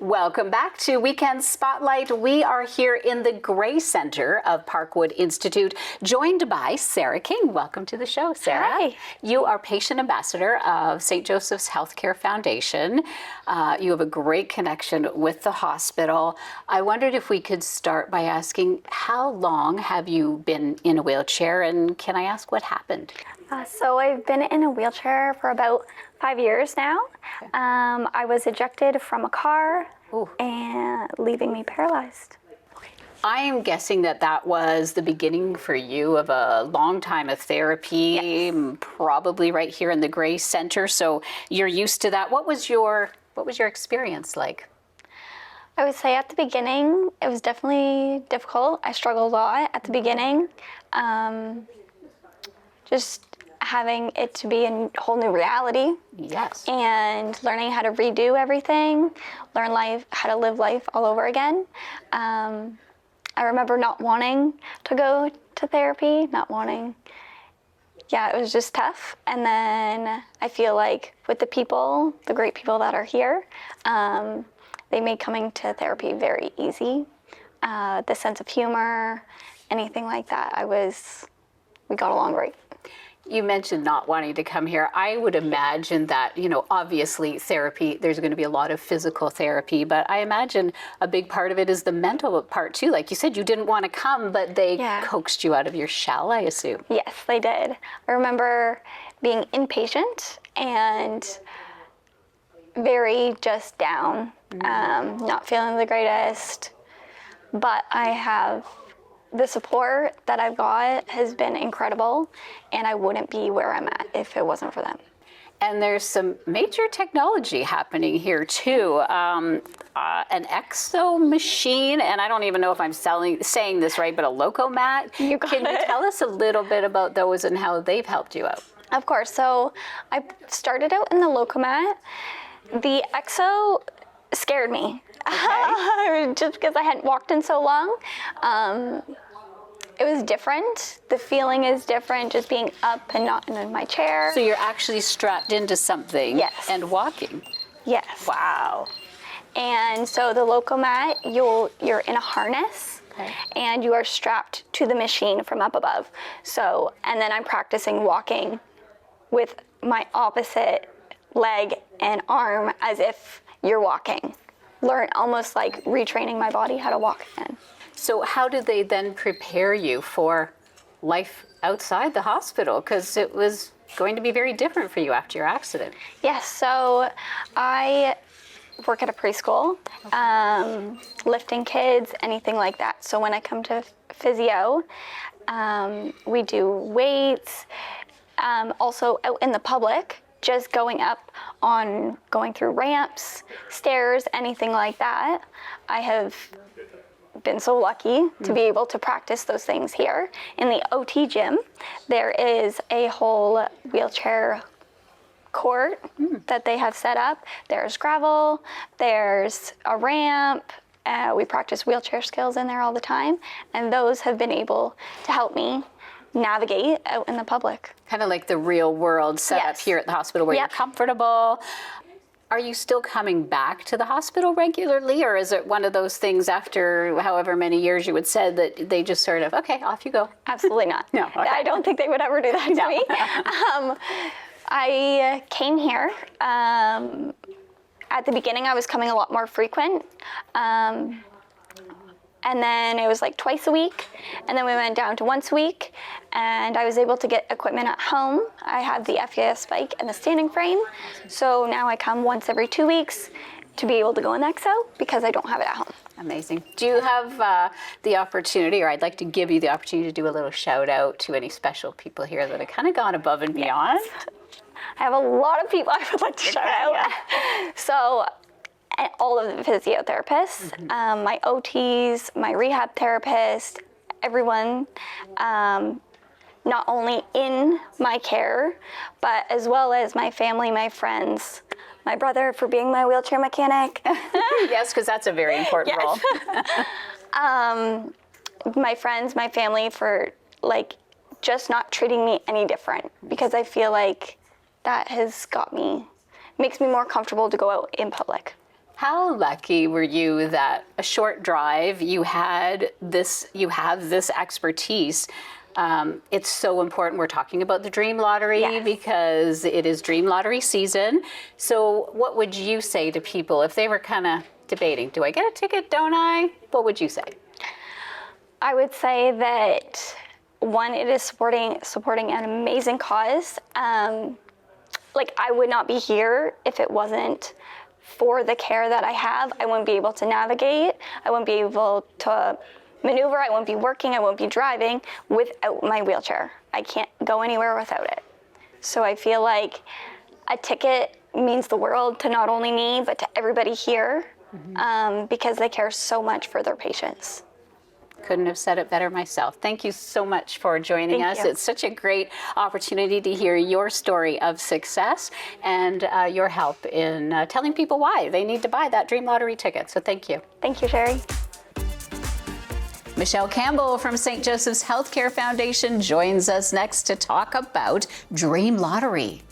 Welcome back to Weekend Spotlight. We are here in the Gray Center of Parkwood Institute, joined by Sarah King. Welcome to the show, Sarah. Hi. You are patient ambassador of St. Joseph's Healthcare Foundation. You have a great connection with the hospital. I wondered if we could start by asking, how long have you been in a wheelchair, and can I ask what happened? So I've been in a wheelchair for about 5 years now. Okay. I was ejected from a car Ooh. and leaving me paralyzed. I am guessing that that was the beginning for you of a long time of therapy, Yes. probably right here in the Gray Center. So you're used to that. What was your experience like? I would say at the beginning, it was definitely difficult. I struggled a lot at the beginning. Just having it to be a whole new reality. Yes. And learning how to redo everything, learn life, how to live life all over again. I remember not wanting to go to therapy, it was just tough. And then I feel like with the people, the great people that are here, they made coming to therapy very easy. The sense of humor, anything like that, we got along great. You mentioned not wanting to come here. I would imagine that, obviously therapy, there's going to be a lot of physical therapy, but I imagine a big part of it is the mental part too. Like you said, you didn't want to come, but they coaxed you out of your shell, I assume. Yes, they did. I remember being inpatient and very just down, not feeling the greatest, but the support that I've got has been incredible, and I wouldn't be where I'm at if it wasn't for them. And there's some major technology happening here too. An exo machine, and I don't even know if I'm saying this right, but a Locomat. Can you tell us a little bit about those and how they've helped you out? Of course. So I started out in the Locomat. The exo scared me. Okay. Just because I hadn't walked in so long. It was different. The feeling is different, just being up and not in my chair. So you're actually strapped into something and walking? Yes. Wow. And so the Locomat, you're in a harness, and you are strapped to the machine from up above. So, and then I'm practicing walking with my opposite leg and arm as if you're walking. Almost like retraining my body how to walk again. So how did they then prepare you for life outside the hospital? Because it was going to be very different for you after your accident. Yes, so I work at a preschool, lifting kids, anything like that. So when I come to physio, we do weights, also out in the public, just going through ramps, stairs, anything like that. I have been so lucky to be able to practice those things here. In the OT gym, there is a whole wheelchair court that they have set up. There's gravel, there's a ramp. We practice wheelchair skills in there all the time, and those have been able to help me navigate out in the public. Kind of like the real world set up here at the hospital where you're comfortable. Are you still coming back to the hospital regularly, or is it one of those things after however many years you had said that they just sort of, okay, off you go? Absolutely not. No. Okay. I don't think they would ever do that to me. I came here. At the beginning, I was coming a lot more frequent. And then it was like twice a week. And then we went down to once a week. And I was able to get equipment at home. I have the FES bike and the standing frame. So now I come once every 2 weeks to be able to go in EXO because I don't have it at home. Amazing. Do you have the opportunity, or I'd like to give you the opportunity to do a little shout out to any special people here that have kind of gone above and beyond? I have a lot of people I would like to shout out. So, all of the physiotherapists, my OTs, my rehab therapist, everyone, not only in my care, but as well as my family, my friends, my brother for being my wheelchair mechanic. Yes, because that's a very important role. My friends, my family for just not treating me any different, because I feel like that has makes me more comfortable to go out in public. How lucky were you that a short drive, you have this expertise. It's so important. We're talking about the Dream Lottery Yes. because it is Dream Lottery season. So what would you say to people if they were kind of debating, do I get a ticket, don't I? What would you say? I would say that, one, it is supporting an amazing cause. Like, I would not be here if it wasn't for the care that I have. I wouldn't be able to navigate. I wouldn't be able to maneuver. I wouldn't be working. I wouldn't be driving without my wheelchair. I can't go anywhere without it. So I feel like a ticket means the world to not only me, but to everybody here, because they care so much for their patients. Couldn't have said it better myself. Thank you so much for joining us. Thank you. It's such a great opportunity to hear your story of success and your help in telling people why they need to buy that Dream Lottery ticket. So thank you. Thank you, Sherry. Michelle Campbell from St. Joseph's Healthcare Foundation joins us next to talk about Dream Lottery.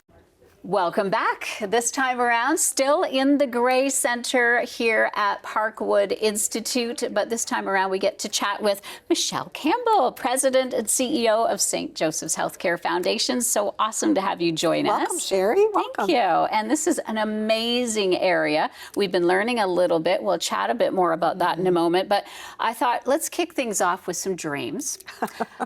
Welcome back. This time around, still in the Gray Center here at Parkwood Institute, but this time around we get to chat with Michelle Campbell, President and CEO of St. Joseph's Healthcare Foundation. So awesome to have you join us. Welcome, Sherry. Welcome. Thank you. And this is an amazing area. We've been learning a little bit. We'll chat a bit more about that in a moment, but I thought let's kick things off with some dreams.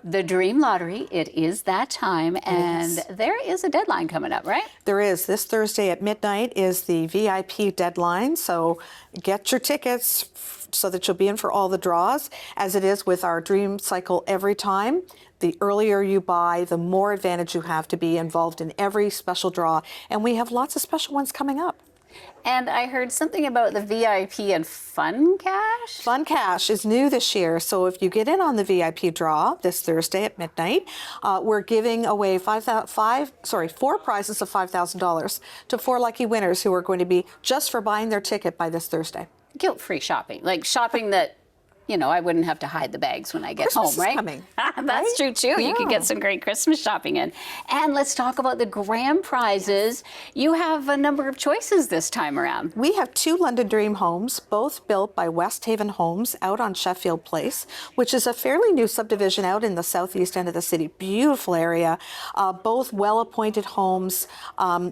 The Dream Lottery, it is that time, and there is a deadline coming up, right? There is. This Thursday at midnight is the VIP deadline, so get your tickets so that you'll be in for all the draws. As it is with our Dream Cycle every time, the earlier you buy, the more advantage you have to be involved in every special draw. And we have lots of special ones coming up. And I heard something about the VIP and Fun Cash. Fun Cash is new this year, so if you get in on the VIP draw this Thursday at midnight, we're giving away four prizes of $5,000 to 4 lucky winners who are going to be just for buying their ticket by this Thursday. Guilt-free shopping, like shopping that, you know, I wouldn't have to hide the bags when I get Christmas home, right? is coming, That's right? true too. Yeah. You can get some great Christmas shopping in. And let's talk about the grand prizes. You have a number of choices this time around. We have 2 London Dream homes, both built by West Haven Homes out on Sheffield Place, which is a fairly new subdivision out in the southeast end of the city. Beautiful area, both well-appointed homes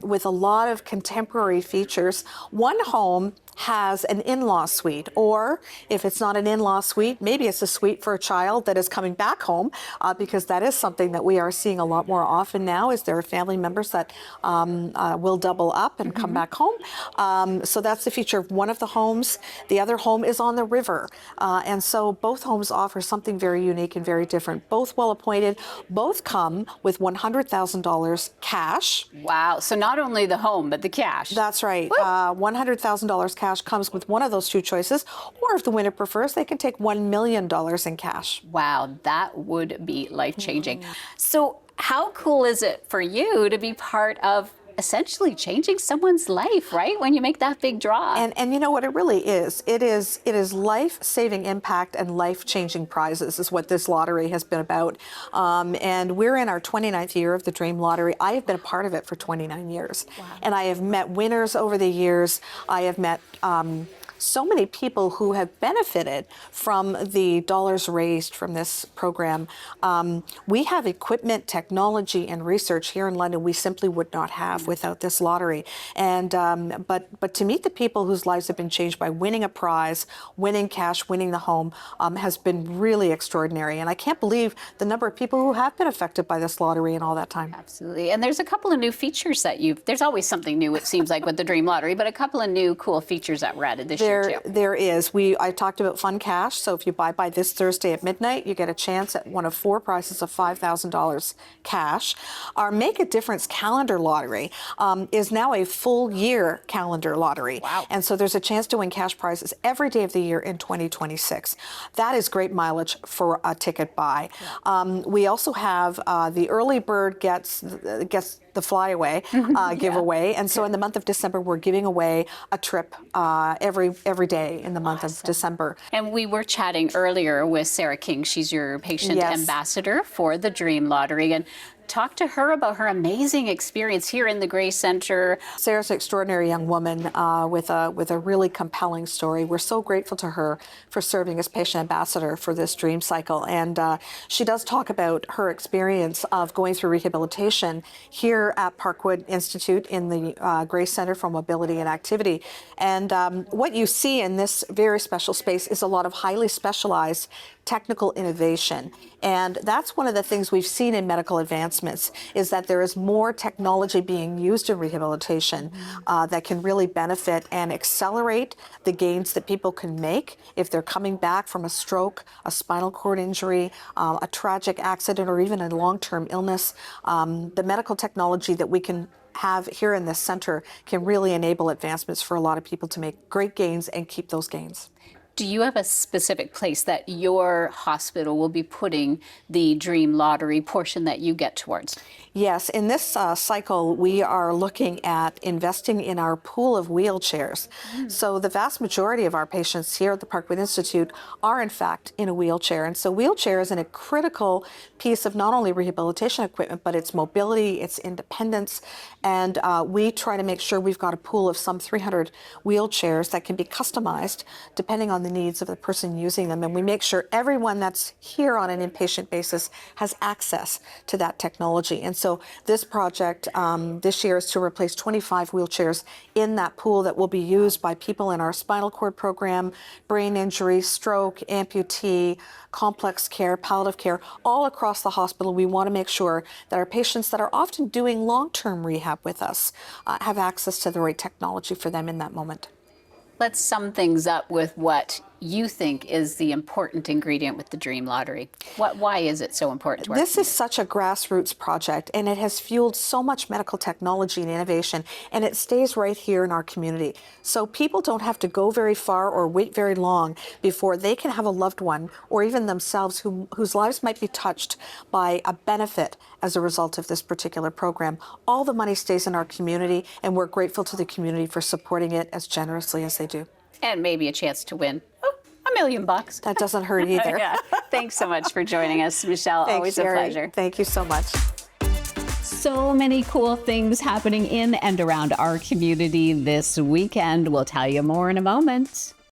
with a lot of contemporary features. One home has an in-law suite, or if it's not an in-law suite, maybe it's a suite for a child that is coming back home, because that is something that we are seeing a lot more often now, is there are family members that will double up and come back home. So that's the feature of one of the homes. The other home is on the river, and so both homes offer something very unique and very different. Both well appointed, both come with $100,000 cash. Wow. So not only the home, but the cash. That's right. $100,000 cash comes with one of those 2 choices, or if the winner prefers, they can take $1 million in cash. Wow, that would be life-changing. So how cool is it for you to be part of essentially changing someone's life, right? When you make that big draw. And you know what it really is? It is life-saving impact and life-changing prizes is what this lottery has been about. And we're in our 29th year of the Dream Lottery. I have been a part of it for 29 years. Wow. And I have met winners over the years. I have met so many people who have benefited from the dollars raised from this program. We have equipment, technology, and research here in London we simply would not have without this lottery. And but to meet the people whose lives have been changed by winning a prize, winning cash, winning the home, has been really extraordinary. And I can't believe the number of people who have been affected by this lottery in all that time. Absolutely. And there's a couple of new features that there's always something new, it seems like, with the Dream Lottery, but a couple of new cool features that were added this year. There is. I talked about Fun Cash. So if you buy by this Thursday at midnight, you get a chance at one of 4 prizes of $5,000 cash. Our Make a Difference calendar lottery is now a full year calendar lottery. Wow. And so there's a chance to win cash prizes every day of the year in 2026. That is great mileage for a ticket buy. Yeah. We also have the early bird gets the flyaway giveaway. And so in the month of December, we're giving away a trip every day in the month of December. And we were chatting earlier with Sarah King. She's your patient ambassador for the Dream Lottery. And talk to her about her amazing experience here in the Gray Center. Sarah's an extraordinary young woman with a really compelling story. We're so grateful to her for serving as patient ambassador for this Dream Cycle. And she does talk about her experience of going through rehabilitation here at Parkwood Institute in the Gray Center for Mobility and Activity. And what you see in this very special space is a lot of highly specialized technical innovation. And that's one of the things we've seen in medical advancements, is that there is more technology being used in rehabilitation that can really benefit and accelerate the gains that people can make if they're coming back from a stroke, a spinal cord injury, a tragic accident, or even a long-term illness. The medical technology that we can have here in this center can really enable advancements for a lot of people to make great gains and keep those gains. Do you have a specific place that your hospital will be putting the Dream Lottery portion that you get towards? Yes, in this cycle, we are looking at investing in our pool of wheelchairs. So the vast majority of our patients here at the Parkwood Institute are, in fact, in a wheelchair. And so wheelchair is a critical piece of not only rehabilitation equipment, but its mobility, its independence. And we try to make sure we've got a pool of some 300 wheelchairs that can be customized depending on the needs of the person using them. And we make sure everyone that's here on an inpatient basis has access to that technology. And so this project this year is to replace 25 wheelchairs in that pool that will be used by people in our spinal cord program, brain injury, stroke, amputee, complex care, palliative care, all across the hospital. We want to make sure that our patients that are often doing long-term rehab with us have access to the right technology for them in that moment. Let's sum things up with what you think is the important ingredient with the Dream Lottery. Why is it so important to our This is such a grassroots project, and it has fueled so much medical technology and innovation, and it stays right here in our community. So people don't have to go very far or wait very long before they can have a loved one, or even themselves, whose lives might be touched by a benefit as a result of this particular program. All the money stays in our community, and we're grateful to the community for supporting it as generously as they do. And maybe a chance to win $1 million. That doesn't hurt either. Yeah. Thanks so much for joining us, Michelle. Thanks, Always Sherry. a pleasure. Thank you so much. So many cool things happening in and around our community this weekend. We'll tell you more in a moment.